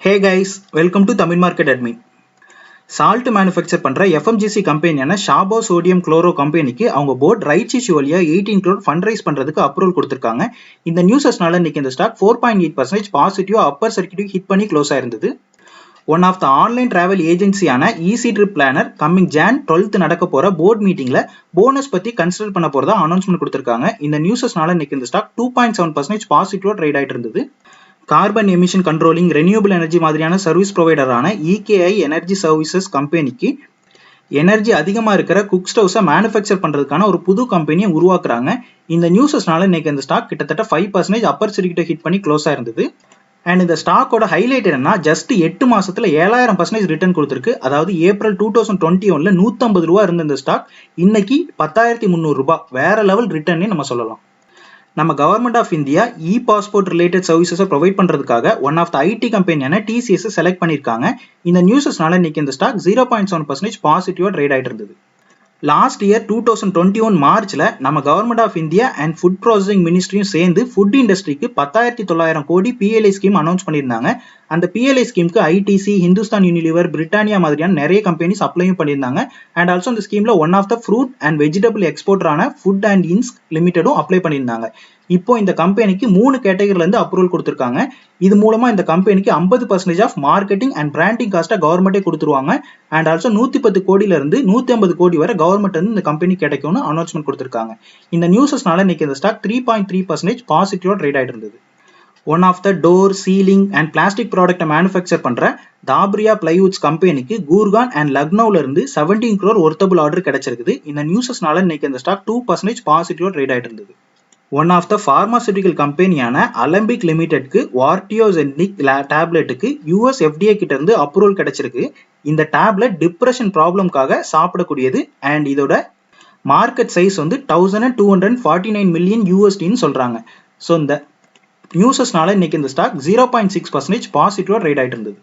Hey guys, welcome to Tamil Market Admin. Salt manufacture பண்ற FMCG கம்பெனியான ஷாபோ sodium chloro கம்பெனிக்கு அவங்க போர்ட் ரைட்ஸ் இஷ்யூ வழியா 18 crore ஃபண்ட் ரைஸ் பண்றதுக்கு அப்ரூவல் கொடுத்திருக்காங்க. இந்த நியூஸஸ்னால இன்னைக்கு இந்த stock 4.8% positive upper circuit hit பண்ணி க்ளோஸ் ஆயிருந்தது. One of the online travel ஏஜென்சியான Easy Trip Planner coming June 12th நடக்க போற போர்ட் மீட்டிங்ல போனஸ் பத்தி கன்சிடர் பண்ண போறதா அனௌன்ஸ்மெண்ட் கொடுத்திருக்காங்க. இந்த நியூஸஸ்னால இன்னைக்கு இந்த ஸ்டாக் 2.7% பாசிட்டிவா ட்ரேட் ஆயிட்டு இருந்தது. Carbon emission controlling renewable energy மாதிரியான சர்வீஸ் ப்ரொவைடரான இகேஐ எனர்ஜி சர்வீசஸ் கம்பெனிக்கு எனர்ஜி அதிகமாக இருக்கிற குக் ஸ்டவ்ஸை மேனுஃபேக்சர் பண்ணுறதுக்கான ஒரு புது கம்பெனியை உருவாக்குறாங்க. இந்த நியூஸஸ்னால இன்னைக்கு இந்த ஸ்டாக் கிட்டத்தட்ட 5% அப்பர் சர்க்கியூட்டை ஹிட் பண்ணி க்ளோஸ் ஆயிருந்தது. அண்ட் இந்த ஸ்டாக்கோட ஹைலைட் என்னன்னா ஜஸ்ட் 8 மாசத்துல 7000% ரிட்டர்ன் கொடுத்துருக்கு. அதாவது ஏப்ரல் 2021 150 ரூபா இருந்த இந்த ஸ்டாக் இன்னைக்கு 10,300 ரூபாய், வேற லெவல் ரிட்டர்னே நம்ம சொல்லலாம். நம்ம government of India e passport related சர்வீசஸை ப்ரொவைட் பண்றதுக்காக ஒன் ஆஃப் த ஐடி கம்பெனியான டிசிஎஸ் செலக்ட் பண்ணிருக்காங்க. இந்த நியூஸஸ்னால இன்னைக்கு இந்த ஸ்டாக் 0.7% பாசிட்டிவா ட்ரேட் ஆயிட்டு இருந்தது. லாஸ்ட் இயர் 2021 மார்ச்ல நம்ம government of India and food processing மினிஸ்ட்ரியும் சேர்ந்து ஃபுட் இண்டஸ்ட்ரிக்கு 10,900 கோடி பிஎல்ஐ ஸ்கீம் அனௌன்ஸ் பண்ணியிருந்தாங்க. அந்த பிஎல்ஐ ஸ்கீமுக்கு ஐடிசி, ஹிந்துஸ்தான் யூனிலிவர், பிரிட்டானியா மாதிரியான நிறைய கம்பெனிஸ் அப்ளையும் பண்ணியிருந்தாங்க. அண்ட் ஆல்சோ இந்த ஸ்கீம்ல one of the fruit and vegetable எக்ஸ்போர்ட்டரான ஃபுட் அண்ட் இன்ஸ் லிமிடெடும் அப்ளை பண்ணியிருந்தாங்க. இப்போ இந்த கம்பெனிக்கு 3 கேட்டகரியில இருந்து அப்ரூவல் கொடுத்திருக்காங்க. இது மூலமா இந்த கம்பெனிக்கு 50% ஆஃப் மார்க்கெட்டிங் அண்ட் பிராண்டிங் காஸ்ட்டை கவர்மெண்டே கொடுத்துருவாங்க. அண்ட் ஆல்சோ 110 கோடியில இருந்து 150 கோடி வரை கவர்மெண்ட் வந்து இந்த கம்பெனி கிடைக்கும்னு அனௌன்ஸ்மெண்ட் கொடுத்திருக்காங்க. இந்த நியூஸஸ்னால இன்னைக்கு இந்த ஸ்டாக் 3.3% பாசிட்டிவா ட்ரேட் ஆயிட்டு இருந்தது. One of the door, ceiling and plastic ப்ராடக்ட்டை மேனுஃபேக்சர் பண்ற தாப்ரியா பிளைவுட்ஸ் கம்பெனிக்கு கூர்கான் அண்ட் லக்னோல இருந்து 17 crore ஒர்த்தபிள் ஆர்டர் கிடைச்சிருக்குது. இந்த நியூஸஸ்னால இன்னைக்கு இந்த ஸ்டாக் 2% பாசிட்டிவா ட்ரேட் ஆயிட்டு இருந்தது. ஒன் ஆஃப் த பார்மாசூட்டிக்கல் கம்பெனியான அலம்பிக் லிமிடெட்க்கு வார்டியோசென்டிக் டேப்லெட்டுக்கு யூஎஸ் எஃப்டிஏ கிட்ட இருந்து அப்ரூவல் கிடைச்சிருக்கு. இந்த டேப்லெட் டிப்ரெஷன் ப்ராப்ளம்காக சாப்பிடக்கூடியது. அண்ட் இதோட மார்க்கெட் சைஸ் வந்து 1249 மில்லியன் யூஎஸ்டின்னு சொல்றாங்க. ஸோ இந்த நியூஸஸ்னால இன்னைக்கு இந்த ஸ்டாக் 0.6% பாசிட்டிவா ட்ரேட் ஆயிட்டு இருந்தது.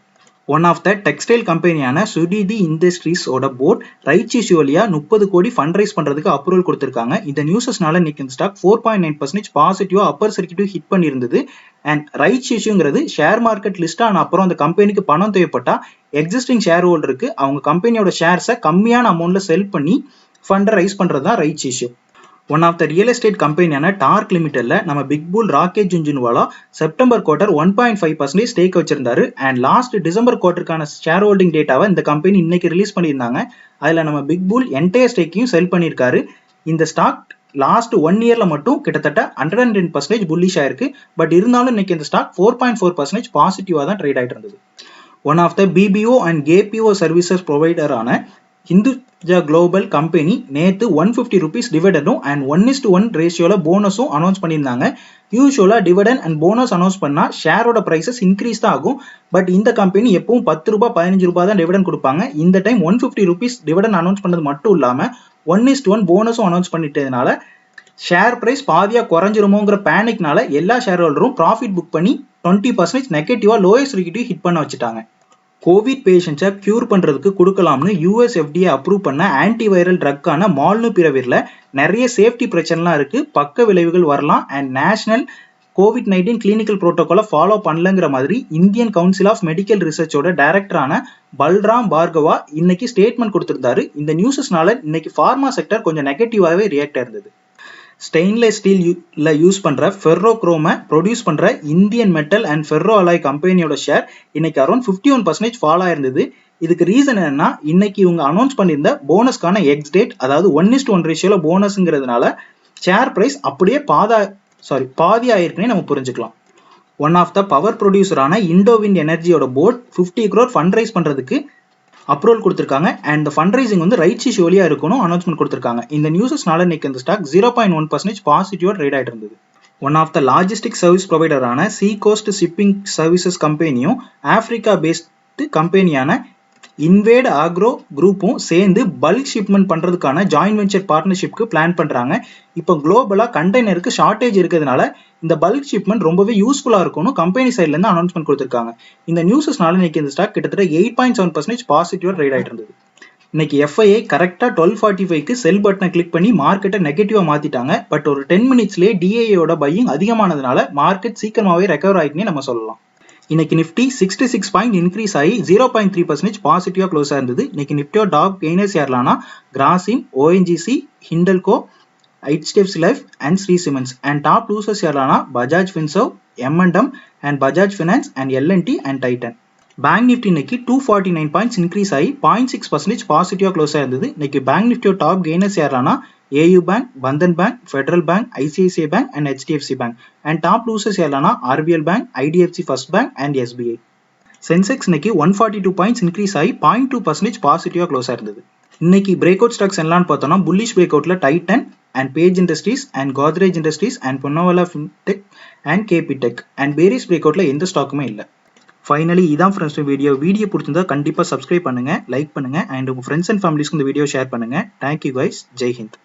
ஒன் ஆஃப் த டெக்ஸ்டைல் கம்பெனியான சுடிதி இண்டஸ்ட்ரீஸோட போர்ட் ரைட்ஸ் இஷ்யூ வழியா 30 கோடி ஃபண்ட் ரைஸ் பண்றதுக்கு அப்ரூவல் கொடுத்திருக்காங்க. இந்த நியூஸஸ்னால இன்னைக்கு இந்த ஸ்டாக் 4.9% பாசிட்டிவா அப்பர் சர்க்கியூட் ஹிட் பண்ணியிருந்தது. அண்ட் ரைட்ஸ் இஷ்யூங்கிறது ஷேர் மார்க்கெட் லிஸ்ட் ஆன அப்புறம் அந்த கம்பெனிக்கு பணம் தேவைப்பட்டா எக்ஸிஸ்டிங் ஷேர் ஹோல்டருக்கு அவங்க கம்பெனியோட ஷேர்ஸை கம்மியான அமௌண்ட்ல செல் பண்ணி ஃபண்டை ரைஸ் பண்றது தான் rights issue. One of the real estate கம்பெனியான டார்க் லிமிடெட்ல நம்ம big bull Rakesh Jhunjhunwala September quarter 1.5% stake வச்சிருந்தாரு. அண்ட் லாஸ்ட் டிசம்பர் குவார்டருக்கான ஷேர் ஹோல்டிங் டேட்டாவை இந்த கம்பெனி இன்னைக்கு ரிலீஸ் பண்ணியிருந்தாங்க. அதுல நம்ம பிக் புல் என்டையர் ஸ்டேக்கையும் செல் பண்ணியிருக்காரு. இந்த ஸ்டாக் லாஸ்ட் 1 இயர்ல மட்டும் கிட்டத்தட்ட 110% புல்லிஷ் ஆயிருக்கு. பட் இருந்தாலும் இன்னைக்கு இந்த ஸ்டாக் 4.4% பாசிட்டிவா தான் ட்ரேட் ஆயிட்டு இருந்தது. One of the BPO and KPO services ப்ரொவைடரான ஹிந்துஜா குளோபல் கம்பெனி நேத்து 150 rupees டிவிடெண்டும் அண்ட் 1:1 ரேஷியோல போனஸும் அனௌன்ஸ் பண்ணியிருந்தாங்க. யூஸ்வலா டிவிடெண்ட் அண்ட் போனஸ் அனௌன்ஸ் பண்ணா ஷேரோட பிரைசஸ் இன்க்ரீஸ் தான் ஆகும். பட் இந்த கம்பெனி எப்பவும் 10 ரூபாய் 15 ரூபாய் தான் டிவிடெண்ட் கொடுப்பாங்க. இந்த டைம் 150 rupees டிவிடெண்ட் அனௌன்ஸ் பண்ணது மட்டும் இல்லாம 1:1 போனஸும் அனௌன்ஸ் பண்ணிட்டதுனால ஷேர் பிரைஸ் பாதியா குறைஞ்சிருமோங்கிற பேனிக்னால எல்லா ஷேர் ஹோல்டரும் ப்ராஃபிட் புக் பண்ணி 20% நெகட்டிவா லோயஸ்ட் சர்க்கியூட் ஹிட் பண்ண வச்சுட்டாங்க. கோவிட் பேஷண்ட்ஸை கியூர் பண்றதுக்கு கொடுக்கலாம்னு யூஎஸ் எஃப்டிஏ அப்ரூவ் பண்ண ஆன்டிவைரல் ட்ரக்கான மால்னுபிரவிர்ல நிறைய சேஃப்டி பிரச்சனைலாம் இருக்கு, பக்க விளைவுகள் வரலாம். அண்ட் நேஷனல் COVID-19 கிளினிக்கல் புரோட்டோகாலை ஃபாலோ பண்ணலங்கிற மாதிரி இந்தியன் கவுன்சில் ஆஃப் மெடிக்கல் ரிசர்ச்சோட டைரக்டரான பல்ராம் பார்கவா இன்னைக்கு ஸ்டேட்மெண்ட் கொடுத்திருந்தாரு. இந்த நியூஸஸ்னால இன்னைக்கு ஃபார்மா செக்டர் கொஞ்சம் நெகட்டிவாவே ரியாக்ட் ஆயிருந்தது. ஸ்டெயின்லெஸ் ஸ்டீல்ல யூஸ் பண்ற ஃபெர்ரோ குரோமை ப்ரொடியூஸ் பண்ற Indian metal and ferro alloy கம்பெனியோட ஷேர் இன்னைக்கு அரௌண்ட் 51% ஃபால் ஆயிருந்தது. இதுக்கு ரீசன் என்னன்னா இன்னைக்கு இவங்க அனௌன்ஸ் பண்ணியிருந்த போனஸ்க்கான எக்ஸ் டேட், அதாவது 1:1 ரேஷியோல போனஸ்ங்கிறதுனால ஷேர் பிரைஸ் அப்படியே பாதி ஆயிருக்குன்னு நம்ம புரிஞ்சுக்கலாம். ஒன் ஆஃப் த பவர் ப்ரொடியூசரான இண்டோவிண்ட் எனர்ஜியோட போர்ட் 50 crore ஃபண்ட் ரைஸ் பண்றதுக்கு அப்ரூவல் கொடுத்திருக்காங்க. அண்ட் இந்த ஃபண்ட் ரைசிங் வந்து ரைட்ஸ் இஷ்யூ வழியா இருக்கணும் அனௌன்ஸ்மெண்ட் கொடுத்திருக்காங்க. இந்த நியூஸஸ்னால இன்னைக்கு இந்த ஸ்டாக் 0.1% பாசிட்டிவா ட்ரேட் ஆயிட்டு இருந்தது. One of the logistic service ப்ரொவைடரான சீ கோஸ்ட் ஷிப்பிங் சர்வீசஸ் கம்பெனியும் ஆப்பிரிக்கா பேஸ்ட் கம்பெனியான இன்வேட் ஆக்ரோ குரூப்பும் சேர்ந்து பல்க் ஷிப்மெண்ட் பண்றதுக்கான ஜாயின்ட் வெஞ்சர் பார்ட்னர்ஷிப்க்கு பிளான் பண்றாங்க. இப்போ குளோபலா கண்டெய்னருக்கு ஷார்டேஜ் இருக்கிறதுனால இந்த பல்க் ஷிப்மெண்ட் ரொம்பவே யூஸ்ஃபுல்லா இருக்கும்னு கம்பெனி சைட்ல இருந்து அனௌன்ஸ்மெண்ட் கொடுத்திருக்காங்க. இந்த நியூஸஸ்னால இன்னைக்கு இந்த ஸ்டாக் கிட்டத்தட்ட 8.7% பாசிட்டிவா ட்ரேட் ஆயிட்டு இருந்தது. இன்னைக்கு எஃப்ஐஐ கரெக்டா 12:45க்கு செல் பட்டனை கிளிக் பண்ணி மார்க்கெட்டை நெகட்டிவா மாத்திட்டாங்க. பட் ஒரு 10 minutesலயே டிஐயோட பையிங் அதிகமானதுனால மார்க்கெட் சீக்கிரமாவே ரெக்கவர் ஆயிட்டுனே நம்ம சொல்லலாம். இன்னைக்கு நிஃப்டி 66 பாயிண்ட் இன்க்ரீஸ் ஆகி 0.3% பாசிட்டிவா க்ளோஸ் இருந்தது. இன்னைக்கு நிஃப்டியோட டாப் கெய்னர்ஸ் யாரெல்லாம்னா Grasim, ONGC, Hindalco, HDFC life and Shree cements. And top losers யாரெல்லாம்னா Bajaj finserv, M&M and Bajaj finance and L&T and Titan. Bank Nifty இன்னைக்கு 249 பாயிண்ட்ஸ் இன்க்ரீஸ் ஆகி 0.6% பாசிட்டிவா க்ளோஸ் ஆயிருந்தது. இன்னைக்கு பேங்க் நிஃப்டியோட டாப் கெய்னர்ஸ் யாரெல்லாம்னா AU bank, Bandhan bank, federal bank, ICICI bank and HDFC bank. And top losers யாரெல்லாம்னா RBL bank, IDFC first bank and SBI. Sensex இன்னைக்கு 142 points increase ஆகி 0.2% பாசிட்டிவா க்ளோஸ் ஆயிருந்தது. இன்னைக்கு பிரேக் அவுட் ஸ்டாக்ஸ் என்னன்னு பார்த்தோம்னா புல்லிஷ் பிரேக் அவுட்ல Titan and page industries and Godrej industries and Poonawalla fintech and KP tech. And bearish break அவுட்ல எந்த ஸ்டாக்குமே இல்லை. ஃபைனலி இதான் ஃப்ரெண்ட்ஸ் வீடியோ பிடிச்சிருந்தா கண்டிப்பாக சப்ஸ்கிரைப் பண்ணுங்க, லைக் பண்ணுங்க அண்ட் உங்கள் ஃப்ரெண்ட்ஸ் அண்ட் ஃபேமிலிஸ்க்கு இந்த வீடியோ ஷேர் பண்ணுங்க. Thank you guys. ஜெய் ஹிந்த்.